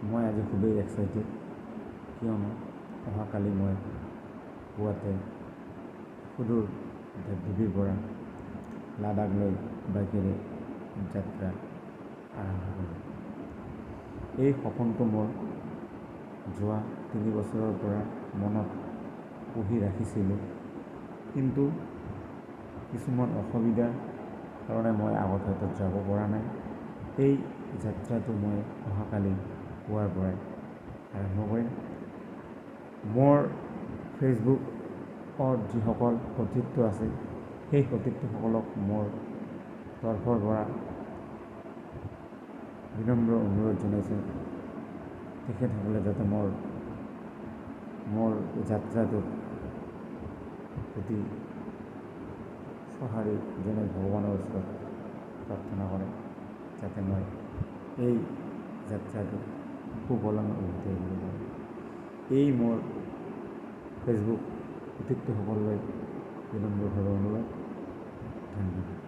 মই আজি খুবেই এক্সাইটেড, কিয়নো অহাকালি মই পুৱাতে সুদূৰ ডিবিৰ পৰা লাডাখলৈ বাইকেৰে যাত্ৰা আৰম্ভ কৰিম। এই সপোনটো মোৰ যোৱা 3 বছৰৰ পৰা মনত পুহি ৰাখিছিলোঁ, কিন্তু কিছুমান অসুবিধাৰ কাৰণে মই আগত হয়তো যাব পৰা নাই। এই যাত্ৰাটো মই অহাকালি পুৱাৰ পৰাই আৰম্ভ কৰিম। মোৰ ফেচবুকত যিসকল সতীৰ্থ আছে, সেই সতীৰ্থসকলক মোৰ তৰফৰ পৰা বিনম্ৰ অনুৰোধ জনাইছোঁ, তেখেতসকলে যাতে মোৰ যাত্ৰাটোত অতি সঁহাৰি জনাই ভগৱানৰ ওচৰত প্ৰাৰ্থনা কৰে, যাতে মই এই যাত্ৰাটো সুকলমে উভতি আহিব পাৰোঁ। এই মোৰ ফেচবুক সতীৰ্থসকললৈ বিনম্ৰভাৱে অনুৰোধ। ধন্যবাদ।